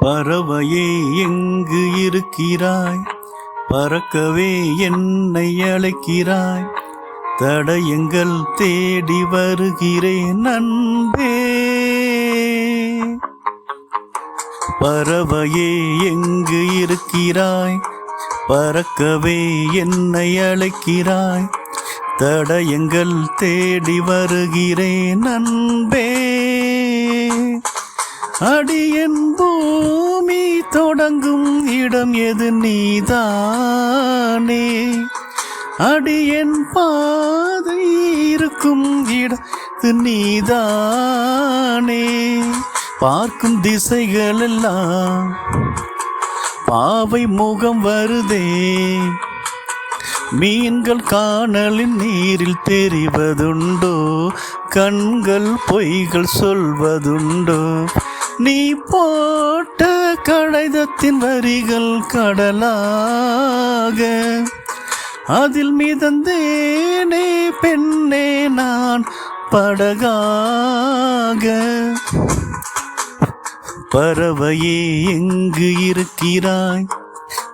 பறவையே எங்கு இருக்கிறாய்? பறக்கவே என்னை அழைக்கிறாய். தடயங்கள் தேடி வருகிறேன் அன்பே. பறவையே எங்கு இருக்கிறாய்? பறக்கவே என்னை அழைக்கிறாய். தடயங்கள் தேடி வருகிறேன் அன்பே. அடியன் பூமி தொடங்கும் இடம் எது நீதானே. அடியன் பாதை இருக்கும் இடம் நீதானே. பார்க்கும் திசைகள் எல்லாம் பாவை முகம் வருதே. மீன்கள் காணலின் நீரில் தெரிவதுண்டோ? கண்கள் பொய்கள் சொல்வதுண்டோ? நீ போட்ட கடைதத்தின் வரிகள் கடலாக, அதில் மிதந்தேனே பெண்ணே நான் படகாக. பறவையே எங்கு இருக்கிறாய்?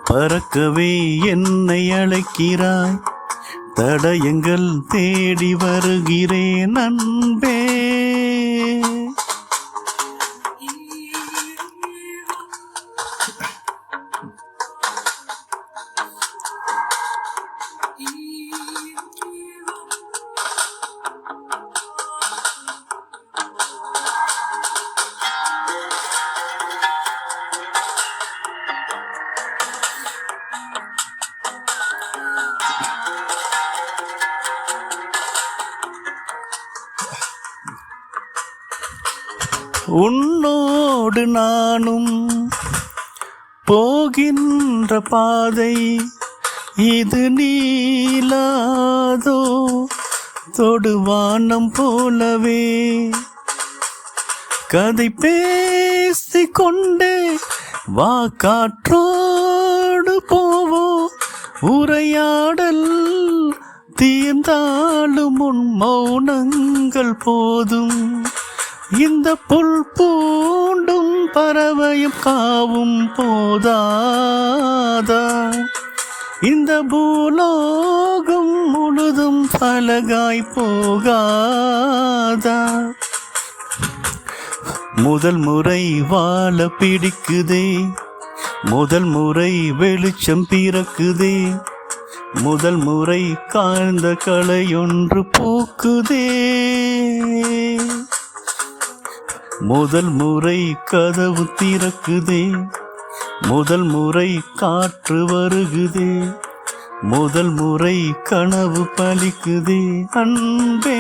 பறக்கவே என்னை அழைக்கிறாய். தடயங்கள் தேடி வருகிறேன் அன்பே. உன்னோடு நானும் போகின்ற பாதை இது நீளாதோ? தொடுவானம் போலவே கதை பேசிக்கொண்டே வா காற்றோடு போவோம். உரையாடல் தீர்ந்தாலும் உன் மௌனங்கள் போதும். இந்த புல் பூண்டும் பறவையும் காவும் போதாதா? இந்த பூலோகம் முழுதும் பலகாய் போகாதா? முதல் முறை வாழ பிடிக்குதே. முதல் முறை வெளிச்சம் பிறக்குதே. முதல் முறை காய்ந்த களையொன்று பூக்குதே. முதல் முறை கதவு திறக்குதே. முதல் முறை காற்று வருகுதே. முதல் முறை கனவு பலிக்குதே அன்பே.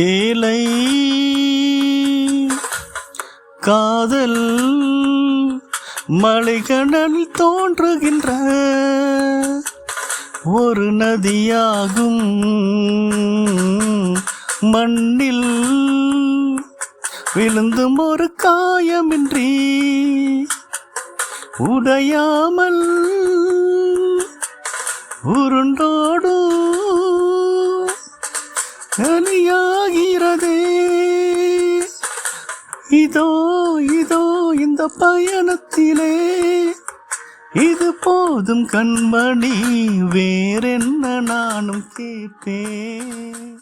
ஏலை காதல் மலைகடல் தோன்றுகின்ற ஒரு நதியாகும். மண்ணில் விழுந்தும் ஒரு காயமின்றி உடையாமல் உருண்டோடும் அணியாகிறதே. இதோ இதோ இந்த பயணத்திலே இது போதும் கண்மணி, வேறென்ன நானும் கேட்பேன்.